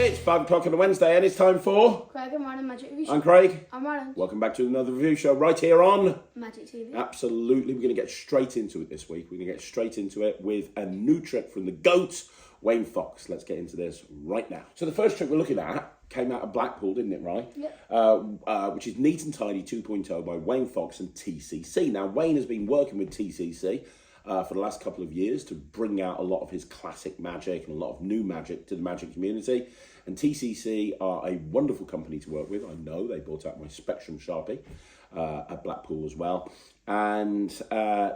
It's 5 o'clock on a Wednesday and it's time for... Craig and Ryland Magic Review Show. I'm Craig. I'm Ryland. Welcome back to another review show right here on... Magic TV. Absolutely. We're going to get straight into it this week. We're going to get straight into it with a new trick from the GOAT, Wayne Fox. Let's get into this right now. So the first trick we're looking at came out of Blackpool, didn't it, right? Yep. Which is Neat and Tidy 2.0 by Wayne Fox and TCC. Now, Wayne has been working with TCC for the last couple of years to bring out a lot of his classic magic and a lot of new magic to the magic community. And TCC are a wonderful company to work with. I know they bought out my Spectrum Sharpie at Blackpool as well. And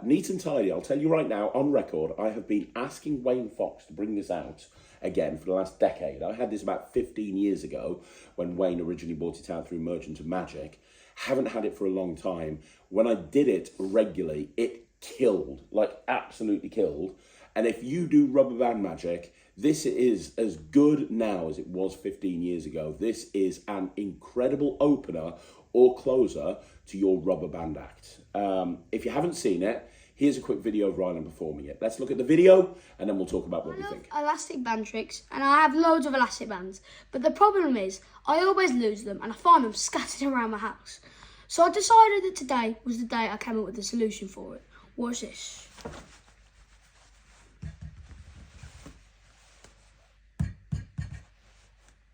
Neat and Tidy, I'll tell you right now, on record, I have been asking Wayne Fox to bring this out again for the last decade. I had this about 15 years ago when Wayne originally bought it out through Merchant of Magic. Haven't had it for a long time. When I did it regularly, it killed, like absolutely killed. And if you do rubber band magic, this is as good now as it was 15 years ago. This is an incredible opener or closer to your rubber band act. If you haven't seen it, here's a quick video of Ryland performing it. Let's look at the video and then we'll talk about what we think. Elastic band tricks, and I have loads of elastic bands, but the problem is I always lose them and I find them scattered around my house. So I decided that today was the day I came up with a solution for it. Watch this.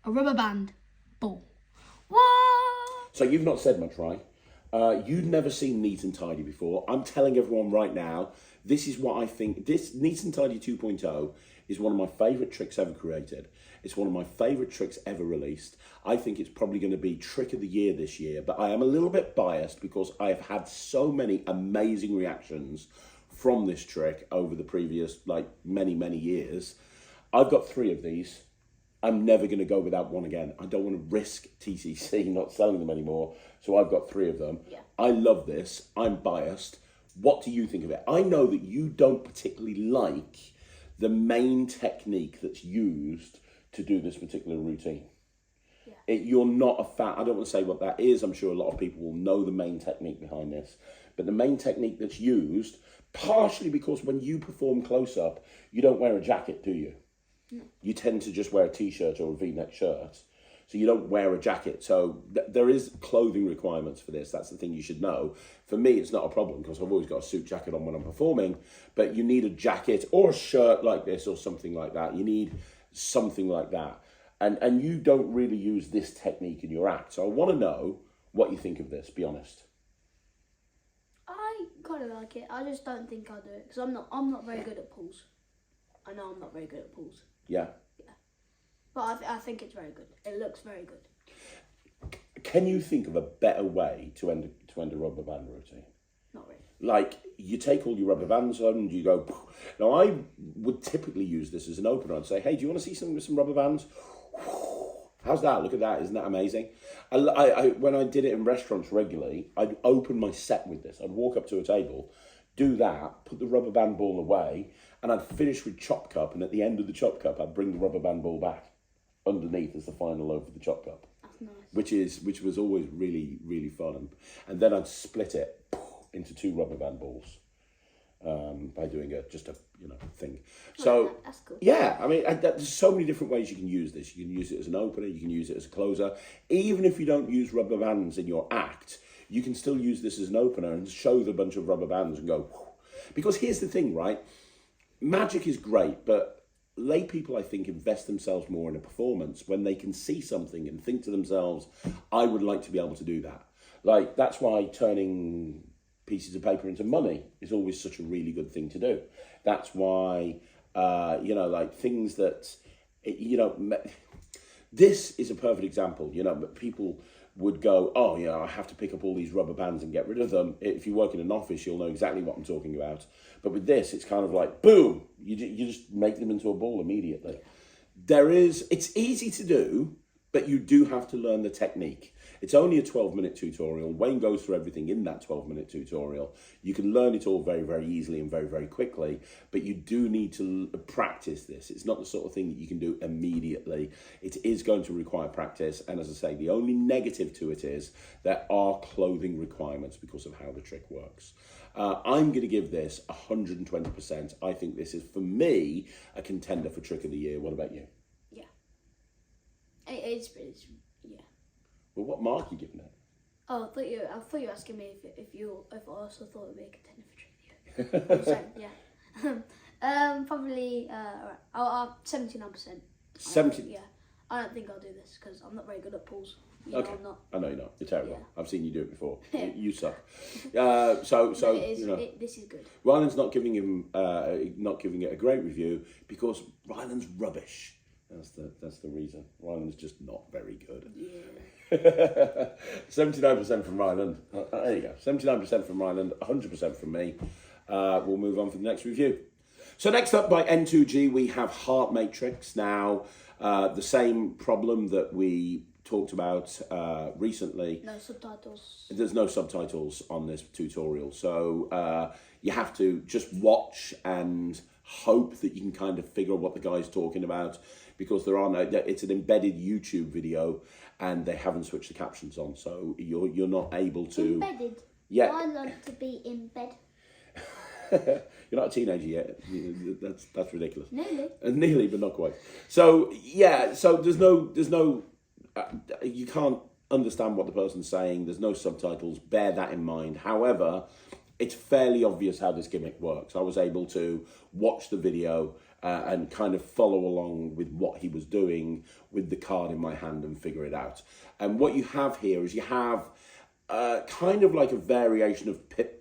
A rubber band ball. What? So you've not said much, right? You've never seen Neat and Tidy before. I'm telling everyone right now, this is what I think. This Neat and Tidy 2.0 is one of my favourite tricks ever created. It's one of my favourite tricks ever released. I think it's probably going to be Trick of the Year this year, but I am a little bit biased because I've had so many amazing reactions from this trick over the previous, many years. I've got 3 of these. I'm never going to go without one again. I don't want to risk TCC not selling them anymore, so I've got 3 of them. Yeah. I love this. I'm biased. What do you think of it? I know that you don't particularly like the main technique that's used to do this particular routine. Yeah. You're not a fan. I don't want to say what that is. I'm sure a lot of people will know the main technique behind this. But the main technique that's used, partially because when you perform close-up, you don't wear a jacket, do you? No. You tend to just wear a T-shirt or a V-neck shirt. So you don't wear a jacket. So there is clothing requirements for this. That's the thing you should know. For me, it's not a problem because I've always got a suit jacket on when I'm performing. But you need a jacket or a shirt like this or something like that. You need something like that. And you don't really use this technique in your act. So I want to know what you think of this. Be honest. I kind of like it. I just don't think I'll do it because I'm not very good at pulls. I know I'm not very good at pulls. Yeah. Yeah. But I think it's very good. It looks very good. Can you think of a better way to end a rubber band routine? Not really. Like, you take all your rubber bands on and you go... Now, I would typically use this as an opener and say, hey, do you want to see something with some rubber bands? How's that? Look at that. Isn't that amazing? When I did it in restaurants regularly, I'd open my set with this. I'd walk up to a table, do that, put the rubber band ball away, and I'd finish with chop cup, and at the end of the chop cup, I'd bring the rubber band ball back underneath as the final over the chop cup. That's nice. Which was always really fun. And then I'd split it into 2 rubber band balls by doing just a thing. So that's cool. yeah, I mean, there's so many different ways you can use this. You can use it as an opener. You can use it as a closer. Even if you don't use rubber bands in your act, you can still use this as an opener and show the bunch of rubber bands and go. Because here's the thing, right? Magic is great, but lay people, I think, invest themselves more in a performance when they can see something and think to themselves, I would like to be able to do that. Like, that's why turning pieces of paper into money is always such a really good thing to do. That's why, things that, this is a perfect example, but people would go, I have to pick up all these rubber bands and get rid of them. If you work in an office, you'll know exactly what I'm talking about. But with this, it's kind of like, boom, you just make them into a ball immediately. It's easy to do, but you do have to learn the technique. It's only a 12-minute tutorial. Wayne goes through everything in that 12-minute tutorial. You can learn it all very, very easily and very, very quickly, but you do need to practice this. It's not the sort of thing that you can do immediately. It is going to require practice, and as I say, the only negative to it is there are clothing requirements because of how the trick works. I'm going to give this 120%. I think this is, for me, a contender for Trick of the Year. What about you? Yeah. It's yeah. Well, what mark are you giving it? Oh, I thought you were asking me if I also thought it would be a contender for trivia. So, yeah. Probably 79%. 70. Yeah. I don't think I'll do this because I'm not very good at pools. Okay. I'm not. I know you're not. You're terrible. Yeah. I've seen you do it before. Yeah. You suck. This is good. Ryland's not giving it a great review because Ryland's rubbish. That's the reason. Ryland's just not very good. Yeah. 79% from Ryland. There you go. 79% from Ryland. 100% from me. We'll move on for the next review. So next up by N2G we have Heart Matrix. Now the same problem that we talked about recently. No subtitles. There's no subtitles on this tutorial, so you have to just watch and hope that you can kind of figure out what the guy's talking about, because it's an embedded YouTube video and they haven't switched the captions on, so you're not able to. Embedded. Yeah. I like to be in bed. You're not a teenager yet. That's ridiculous. Nearly, but not quite. So yeah, so there's no. You can't understand what the person's saying. There's no subtitles. Bear that in mind. However, it's fairly obvious how this gimmick works. I was able to watch the video and kind of follow along with what he was doing with the card in my hand and figure it out. And what you have here is you have kind of like a variation of Pip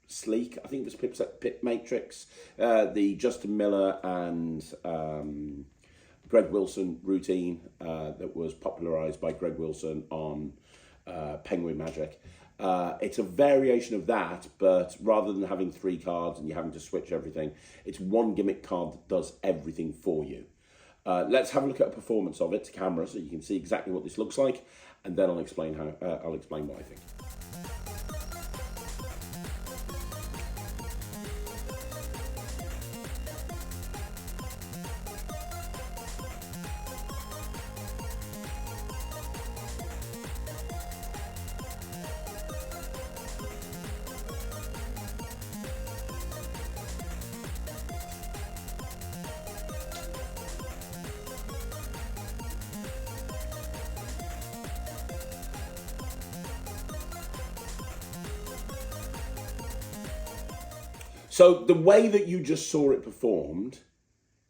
Sleek. I think it was Pip Matrix, the Justin Miller and Greg Wilson routine that was popularized by Greg Wilson on Penguin Magic. It's a variation of that, but rather than having 3 cards and you having to switch everything, it's one gimmick card that does everything for you. Let's have a look at a performance of it to camera so you can see exactly what this looks like, and then I'll explain what I think. So the way that you just saw it performed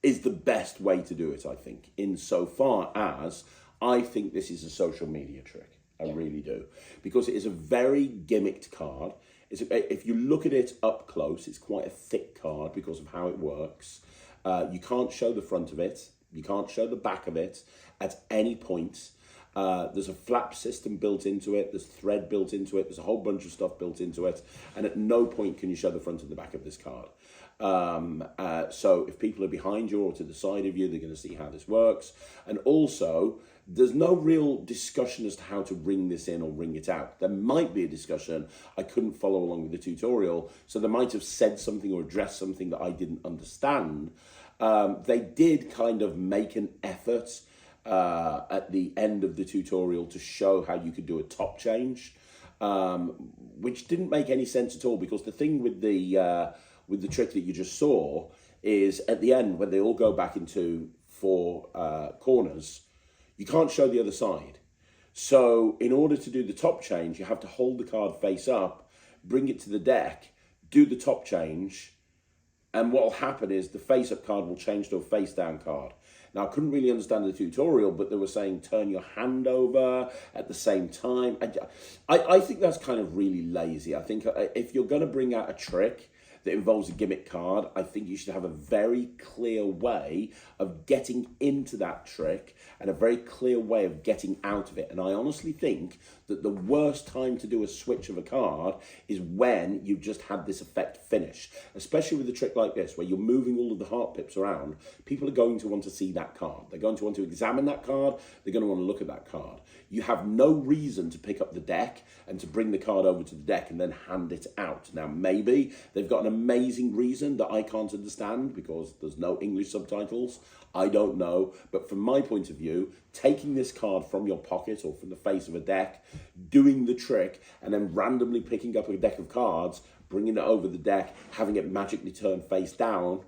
is the best way to do it, I think, insofar as I think this is a social media trick. I really do. Because it is a very gimmicked card. If you look at it up close, it's quite a thick card because of how it works. You can't show the front of it. You can't show the back of it at any point. There's a flap system built into it, there's thread built into it, there's a whole bunch of stuff built into it, and at no point can you show the front and the back of this card. So if people are behind you or to the side of you, they're going to see how this works. And also, there's no real discussion as to how to ring this in or ring it out. There might be a discussion. I couldn't follow along with the tutorial, so they might have said something or addressed something that I didn't understand. They did kind of make an effort at the end of the tutorial to show how you could do a top change, which didn't make any sense at all, because the thing with the trick that you just saw is at the end, when they all go back into 4 corners, you can't show the other side. So in order to do the top change, you have to hold the card face up, bring it to the deck, do the top change, and what will happen is the face-up card will change to a face-down card. Now, I couldn't really understand the tutorial, but they were saying turn your hand over at the same time. I think that's kind of really lazy. I think if you're going to bring out a trick that involves a gimmick card, I think you should have a very clear way of getting into that trick and a very clear way of getting out of it. And I honestly think that the worst time to do a switch of a card is when you've just had this effect finish, especially with a trick like this, where you're moving all of the heart pips around. People are going to want to see that card. They're going to want to examine that card. They're going to want to look at that card. You have no reason to pick up the deck and to bring the card over to the deck and then hand it out. Now, maybe they've got an amazing reason that I can't understand because there's no English subtitles. I don't know. But from my point of view, taking this card from your pocket or from the face of a deck, doing the trick, and then randomly picking up a deck of cards, bringing it over the deck, having it magically turn face down,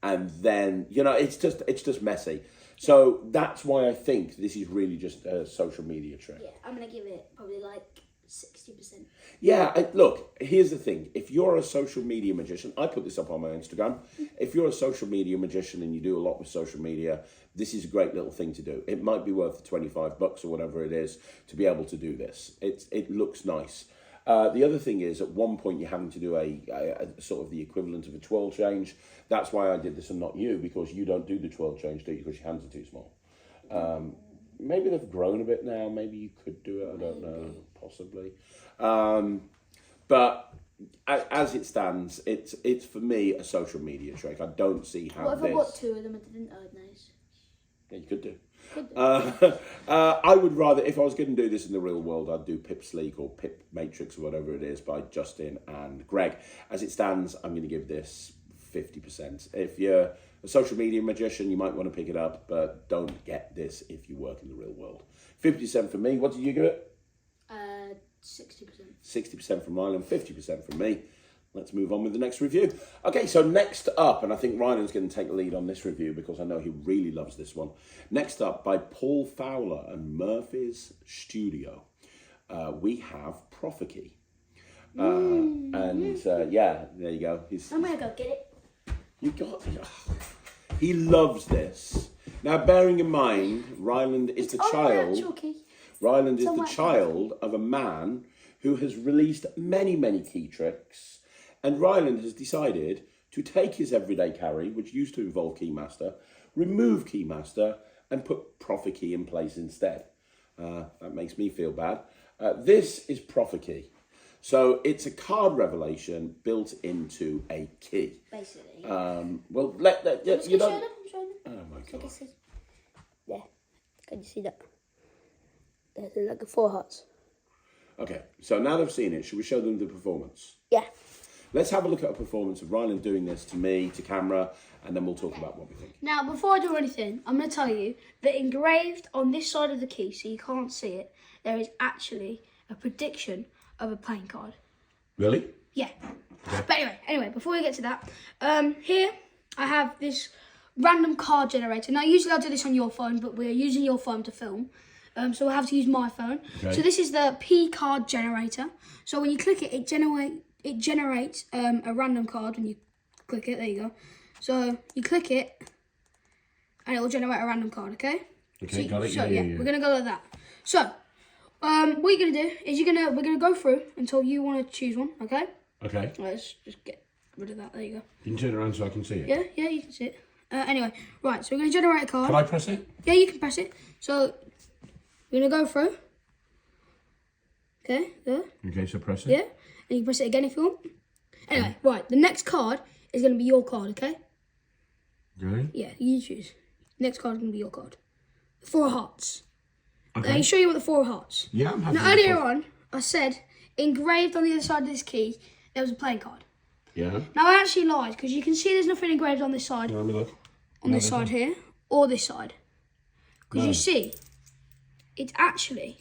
and then, it's just messy. So that's why I think this is really just a social media trick. Yeah, I'm going to give it probably like 60%. Yeah, look, here's the thing. If you're a social media magician, I put this up on my Instagram. If you're a social media magician and you do a lot with social media, this is a great little thing to do. It might be worth the $25 or whatever it is to be able to do this. It looks nice. The other thing is, at one point, you're having to do a sort of the equivalent of a twirl change. That's why I did this and not you, because you don't do the twirl change, do you? Because your hands are too small. Maybe they've grown a bit now. Maybe you could do it. I don't know. Possibly. But as it stands, it's for me a social media trick. I don't see how What if I bought 2 of them and didn't earn those? Yeah, you could do. I would rather, if I was going to do this in the real world, I'd do Pip Sleek or Pip Matrix or whatever it is by Justin and Greg. As it stands, I'm going to give this 50%. If you're a social media magician, you might want to pick it up, but don't get this if you work in the real world. 50% for me. What did you give it? 60%. 60% from Ryland, 50% from me. Let's move on with the next review. Okay, so next up, and I think Ryland's going to take the lead on this review because I know he really loves this one. Next up, by Paul Fowler and Murphy's Studio, we have Prophekey. Yeah, there you go. I'm going to go get it. You got it. He loves this. Now, bearing in mind, Ryland is the child. Ryland is the child of a man who has released many, many key tricks. And Ryland has decided to take his everyday carry, which used to involve Keymaster, remove Keymaster, and put Prophekey in place instead. That makes me feel bad. This is Prophekey. So it's a card revelation built into a key. Basically. Well, you know. Oh my God. Yeah. Can you see that? There's like 4 hearts. Okay, so now they've seen it, should we show them the performance? Yeah. Let's have a look at a performance of Ryland doing this to me, to camera, and then we'll talk about what we think. Now, before I do anything, I'm going to tell you that engraved on this side of the key, so you can't see it, there is actually a prediction of a playing card. Really? Yeah. Okay. But anyway, before we get to that, here I have this random card generator. Now, usually I do this on your phone, but we're using your phone to film. So we'll have to use my phone. Okay. So this is the P card generator. So when you click it, it generates a random card when you click it. There you go. So you click it, and it will generate a random card. Okay. Okay, so, got it. So yeah. we're gonna go like that. So what you're gonna do is we're gonna go through until you want to choose one. Okay. Okay. Let's just get rid of that. There you go. You can turn it around so I can see it. Yeah, you can see it. Anyway, right. So we're gonna generate a card. Can I press it? Yeah, you can press it. So we're going to go through. Okay, there. Okay, so press it. Yeah, and you can press it again if you want. Anyway, right, the next card is going to be your card, okay? Really? Yeah, you choose. Next card is going to be your card. 4 hearts. Okay. Let me show you what the 4 hearts. Yeah, I'm happy. Now, earlier on, I said, engraved on the other side of this key, there was a playing card. Yeah. Now, I actually lied, because you can see there's nothing engraved on this side. Let me look. On this side here, or this side. Because you see, it's actually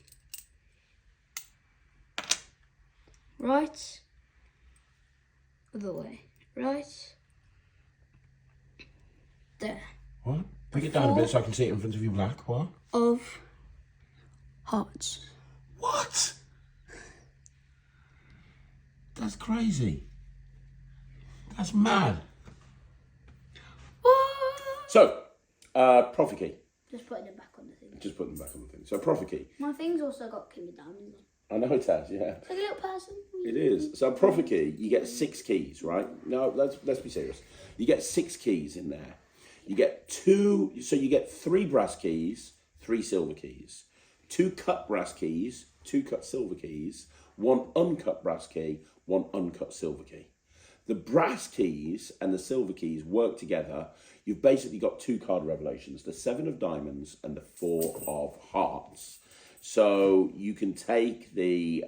right other way, right there. What? Bring it down a bit so I can see it in front of you, Black. What? Of hearts. What? That's crazy. That's mad. What? So, Prophekey. Just putting them back on the thing. Just put them back on the thing. So Prophekey. My thing's also got King of Diamonds on. I know it has, yeah. It's like a little person. It is. So Prophekey, you get 6 keys, right? No, let's be serious. You get 6 keys in there. You get 2, so you get 3 brass keys, 3 silver keys, 2 cut brass keys, 2 cut silver keys, 1 uncut brass key, 1 uncut silver key. The brass keys and the silver keys work together. You've basically got 2 card revelations, the 7 of diamonds and the 4 of hearts. So you can take the,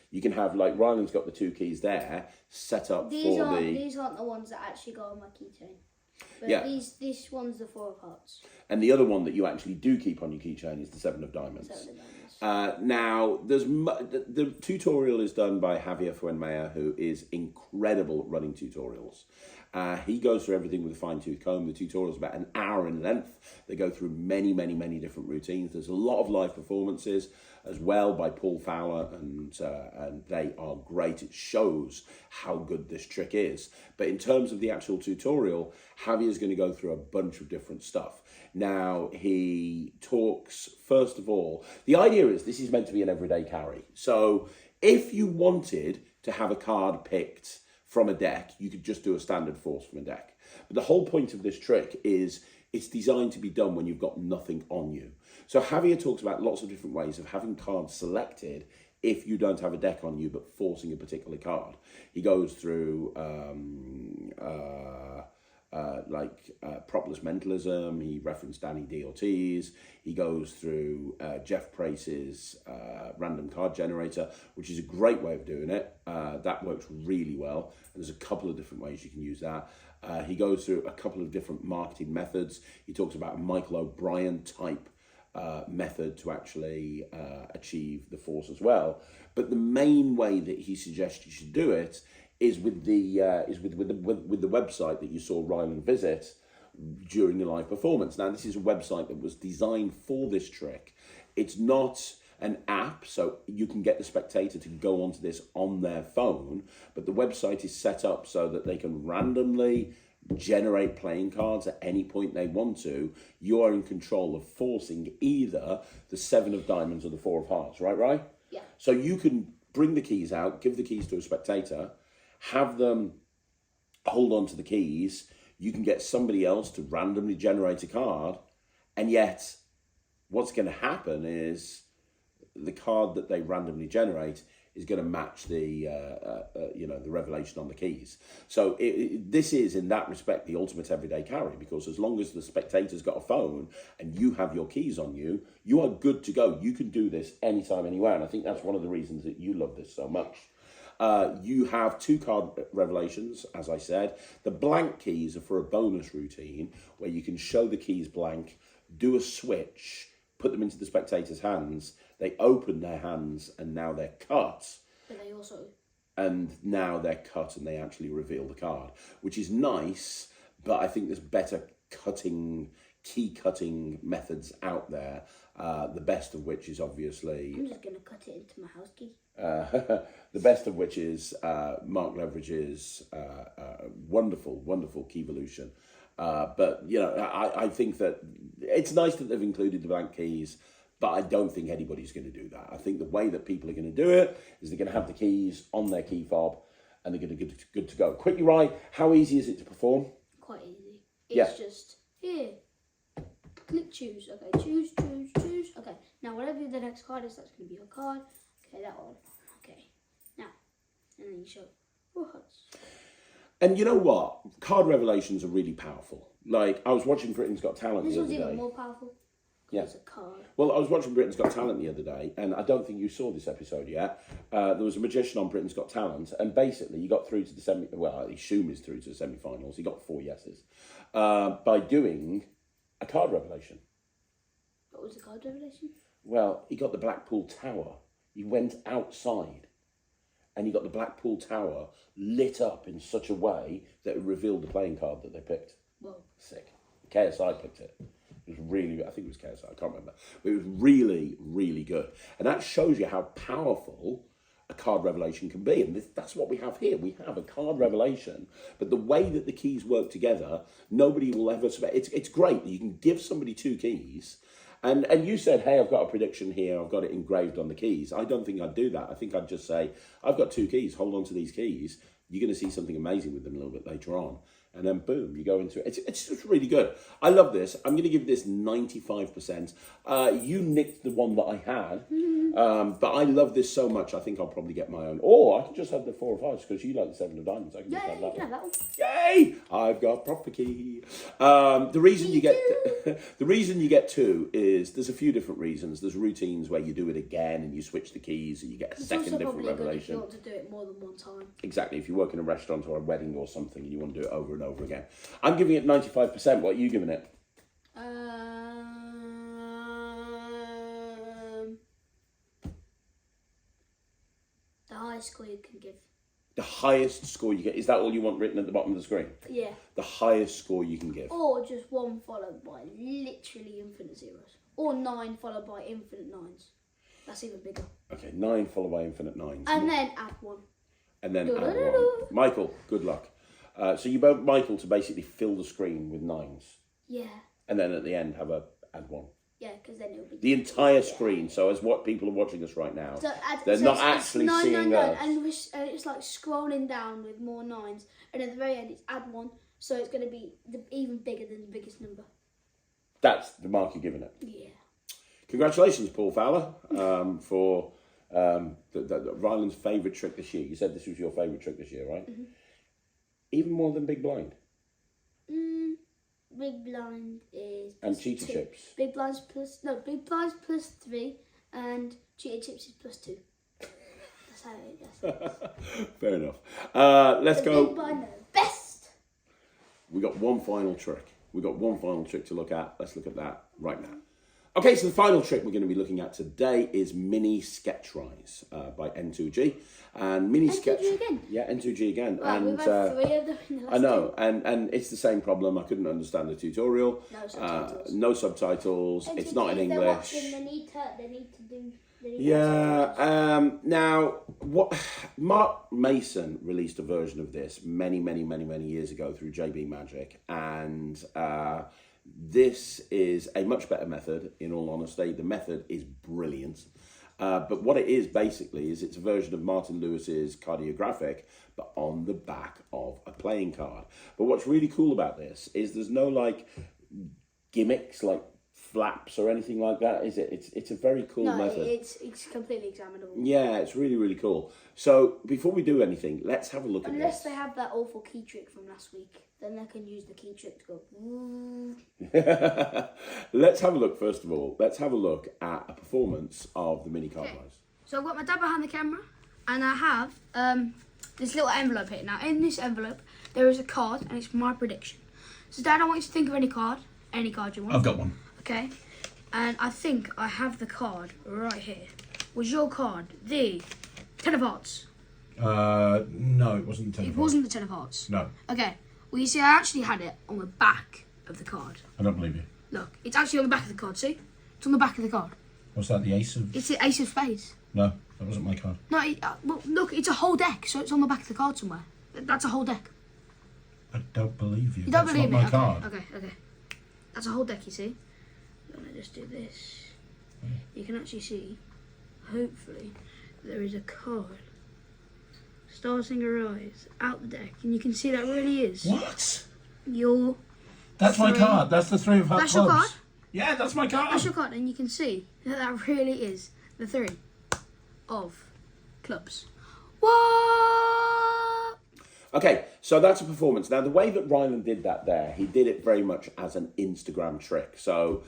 you can have, like Ryland's got the 2 keys there, set up These aren't the ones that actually go on my keychain. But yeah. This one's the 4 of hearts. And the other one that you actually do keep on your keychain is the 7 of diamonds. Now, there's the tutorial is done by Javier Fuenmaya, who is incredible at running tutorials. He goes through everything with a fine-tooth comb. The tutorial is about an hour in length. They go through many, many, many different routines. There's a lot of live performances as well by Paul Fowler, and they are great. It shows how good this trick is. But in terms of the actual tutorial, Javier's going to go through a bunch of different stuff. Now, he talks, first of all, the idea is this is meant to be an everyday carry. So if you wanted to have a card picked from a deck, you could just do a standard force from a deck. But the whole point of this trick is it's designed to be done when you've got nothing on you. So Javier talks about lots of different ways of having cards selected if you don't have a deck on you, but forcing a particular card. He goes through Propolis Mentalism. He referenced Danny D. Ortiz. He goes through Jeff Price's random card generator, which is a great way of doing it. That works really well. And there's a couple of different ways you can use that. He goes through a couple of different marketing methods. He talks about a Michael O'Brien type method to actually achieve the force as well. But the main way that he suggests you should do it is with the website that you saw Ryland visit during the live performance. Now, this is a website that was designed for this trick. It's not an app, so you can get the spectator to go onto this on their phone, but the website is set up so that they can randomly generate playing cards at any point they want to. You are in control of forcing either the 7 of diamonds or the 4 of hearts, right? Yeah. So you can bring the keys out, give the keys to a spectator, have them hold on to the keys. You can get somebody else to randomly generate a card, and yet what's going to happen is the card that they randomly generate is going to match the the revelation on the keys. So this is, in that respect, the ultimate everyday carry, because as long as the spectator's got a phone and you have your keys on you, you are good to go. You can do this anytime, anywhere, and I think that's one of the reasons that you love this so much. You have 2 card revelations, as I said. The blank keys are for a bonus routine where you can show the keys blank, do a switch, put them into the spectator's hands. They open their hands and now they're cut. But they also... And now they're cut and they actually reveal the card, which is nice, but I think there's better key cutting methods out there. The best of which is obviously... I'm just going to cut it into my house key. The best of which is Mark Leverage's wonderful Keyvolution. But, I think that it's nice that they've included the blank keys, but I don't think anybody's going to do that. I think the way that people are going to do it is they're going to have the keys on their key fob and they're going to get good to go. Quickly, Ryan, how easy is it to perform? Quite easy. It's just here. Click choose. Okay, choose. Okay, now whatever the next card is, that's going to be your card. Okay, that one. Okay, now, and then you show what? And you know what? Card revelations are really powerful. Like, I was watching Britain's Got Talent This the one's other day. even more powerful. Yeah. It's a card. Well, I was watching Britain's Got Talent the other day, and I don't think you saw this episode yet. There was a magician on Britain's Got Talent, and basically he got through to the I assume he's through to the semi-finals. He got 4 yeses by doing a card revelation. What was the card revelation? Well, he got the Blackpool Tower. He went outside, and he got the Blackpool Tower lit up in such a way that it revealed the playing card that they picked. Whoa. Sick. KSI picked it. It was really, I think it was KSI, I can't remember. But it was really, really good. And that shows you how powerful a card revelation can be. And that's what we have here. We have a card revelation. But the way that the keys work together, nobody will ever... It's great that you can give somebody 2 keys. And you said, hey, I've got a prediction here. I've got it engraved on the keys. I don't think I'd do that. I think I'd just say, I've got 2 keys. Hold on to these keys. You're going to see something amazing with them a little bit later on. And then boom, you go into it. It's just really good. I love this. I'm going to give this 95%. You nicked the one that I had, but I love this so much. I think I'll probably get my own. Or I can just have the 4 of hearts because you like the 7 of diamonds. I can just have that. You can have that one. Yay! I've got Prophekey. The reason you get 2 is there's a few different reasons. There's routines where you do it again and you switch the keys and you get a second different revelation. If you want to do it more than one time. Exactly. If you work in a restaurant or a wedding or something and you want to do it over and over again. I'm giving it 95%. What are you giving it? The highest score you can give. The highest score you get, is that all you want written at the bottom of the screen? Yeah. The highest score you can give. Or just 1 followed by literally infinite zeros. Or 9 followed by infinite 9s. That's even bigger. Okay, 9 followed by infinite 9s. And then add 1. And then add 1. Michael, good luck. So you want Michael to basically fill the screen with 9s. Yeah. And then at the end have a add 1. Yeah, because then it'll be... The entire screen, so as what people are watching us right now, So they're so not it's actually 9, seeing 9, 9, us. and it's like scrolling down with more 9s. And at the very end, it's add 1. So it's going to be even bigger than the biggest number. That's the mark you're giving it. Yeah. Congratulations, Paul Fowler, for Ryland's favourite trick this year. You said this was your favourite trick this year, right? Mm-hmm. Even more than Big Blind? Big Blind is... And Cheetah 2. Chips? Big Blind's plus 3 and Cheetah Chips is plus 2. That's how it is. Fair enough. Let's go. Big Blind are best. We got one final trick. We got one final trick to look at. Let's look at that right now. Okay, so the final trick we're going to be looking at today is Mini Sketch Rise by N2G. And Mini Sketch... N2G again? Yeah, N2G again. Right, and we've had 3 of them in the last I know, and it's the same problem. I couldn't understand the tutorial. No subtitles. No subtitles. It's not in English. Watching, they need to do... Yeah. Now, Mark Mason released a version of this many years ago through JB Magic, and this is a much better method. In all honesty, the method is brilliant. But what it is basically is it's a version of Martin Lewis's cardiographic, but on the back of a playing card. But what's really cool about this is there's no like gimmicks like flaps or anything like that, is it? It's a very cool method. It's completely examinable. Yeah, it's really cool. So before we do anything, let's have a look at this. Unless they have that awful key trick from last week, then they can use the key trick to go. Woo. Let's have a look first of all. Let's have a look at a performance of the mini card rise. So I've got my dad behind the camera, and I have this little envelope here. Now in this envelope there is a card, and it's my prediction. So Dad, I want you to think of any card you want. I've got one. Okay, and I think I have the card right here. Was your card the 10 of hearts? No, it wasn't the 10 of It wasn't the 10 of hearts? No, Okay, well you see I actually had it on the back of the card. I don't believe you. Look, it's actually on the back of the card, see? It's on the back of the card. What's that, the ace of... It's the ace of spades. No, that wasn't my card. No, well, look, it's a whole deck, so it's on the back of the card somewhere. That's a whole deck. I don't believe you. You don't That's believe not me? my card. Okay. That's a whole deck, you see? I'm going to just do this. You can actually see, hopefully, there is a card. Star Singer Rise, out the deck, and you can see that really is What? your... That's my card. That's the 3 of hearts. That's your card? Yeah, that's my card. That's your card, and you can see that really is the 3 of clubs. What? Okay, so that's a performance. Now, the way that Ryland did that there, he did it very much as an Instagram trick. So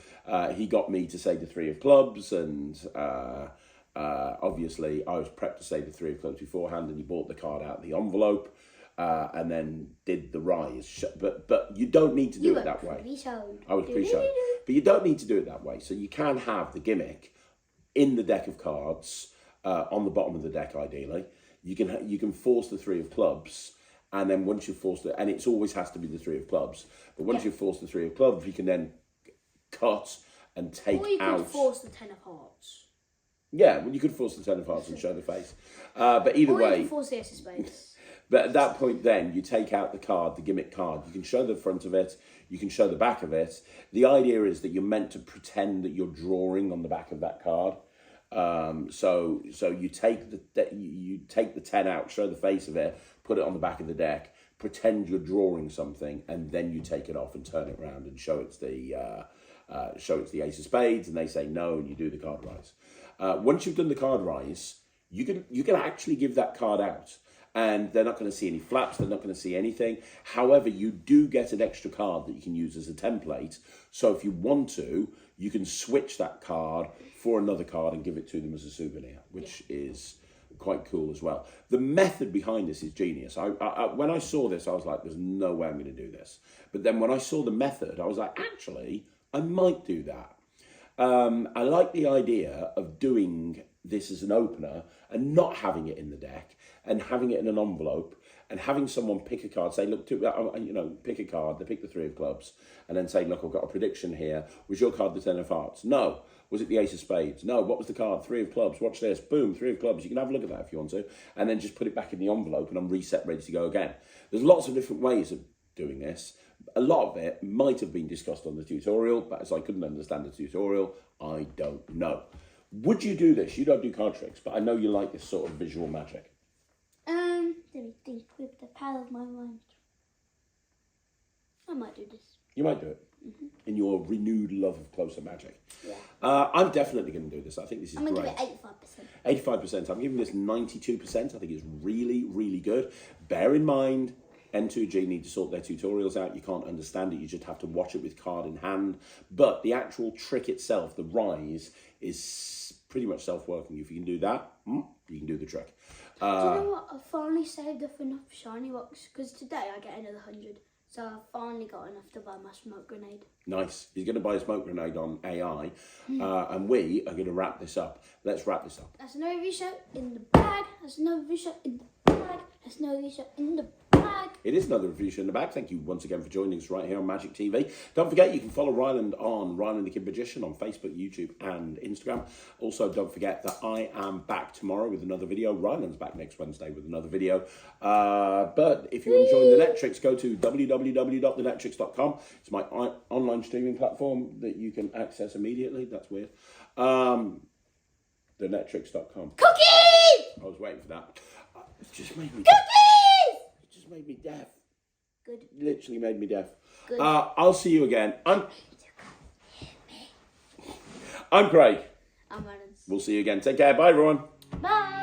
he got me to say the 3 of clubs, and obviously I was prepped to say the 3 of clubs beforehand, and he bought the card out of the envelope and then did the rise. But you don't need to do it that way. I was pre-showed. But you don't need to do it that way. So you can have the gimmick in the deck of cards, on the bottom of the deck ideally. You can force the 3 of clubs. And then once you've forced it, and it always has to be the 3 of clubs, but once you've forced the 3 of clubs, you can then cut and take out... Or you could force the 10 of hearts. Yeah, well, you could force the 10 of hearts and show the face. But either way... Or you can force the ace of spades. But at that point then, you take out the card, the gimmick card. You can show the front of it, you can show the back of it. The idea is that you're meant to pretend that you're drawing on the back of that card. So you take the 10 out, show the face of it, put it on the back of the deck, pretend you're drawing something, and then you take it off and turn it around and show it's the ace of spades, and they say no, and you do the card rise. Once you've done the card rise, you can actually give that card out, and they're not going to see any flaps, they're not going to see anything. However, you do get an extra card that you can use as a template. So if you want to, you can switch that card for another card and give it to them as a souvenir, which is quite cool as well. The method behind this is genius. When I saw this, I was like, there's no way I'm going to do this. But then when I saw the method, I was like, actually, I might do that. I like the idea of doing this as an opener and not having it in the deck, and having it in an envelope and having someone pick a card, say, look, pick a card, they pick the 3 of clubs, and then say, look, I've got a prediction here. Was your card the 10 of hearts? No. Was it the ace of spades? No. What was the card? 3 of clubs. Watch this. Boom, 3 of clubs. You can have a look at that if you want to, and then just put it back in the envelope and I'm reset, ready to go again. There's lots of different ways of doing this. A lot of it might have been discussed on the tutorial, but as I couldn't understand the tutorial, I don't know. Would you do this? You don't do card tricks, but I know you like this sort of visual magic. Let me think with the power of my mind. I might do this. You might do it. In your renewed love of closer magic. Yeah. I'm definitely going to do this. I think this is I'm great. going to give it 85%. 85%. I'm giving this 92%. I think it's really, really good. Bear in mind, N2G need to sort their tutorials out. You can't understand it. You just have to watch it with card in hand. But the actual trick itself, the rise, is pretty much self-working. If you can do that, you can do the trick. Do you know what? I finally saved up enough shiny rocks because today I get another 100. So I've finally got enough to buy my smoke grenade. Nice. He's going to buy a smoke grenade on AI. And we are going to wrap this up. Let's wrap this up. That's another V-shot in the bag. That's another V-shot in the bag. That's another V-shot in the bag. It is another review show in the bag. Thank you once again for joining us right here on Magic TV. Don't forget, you can follow Ryland on Ryland the Kid Magician on Facebook, YouTube and Instagram. Also, don't forget that I am back tomorrow with another video. Ryland's back next Wednesday with another video. But if you're enjoying the Net Tricks, go to www.thenettricks.com. It's my online streaming platform that you can access immediately. That's weird. Thenettricks.com. Cookies! I was waiting for that. It just made me... Cookies! It just made me deaf. Good. Literally made me deaf. Good. I'll see you again. I'm Craig. I'm Ryland. We'll see you again. Take care. Bye, everyone. Bye.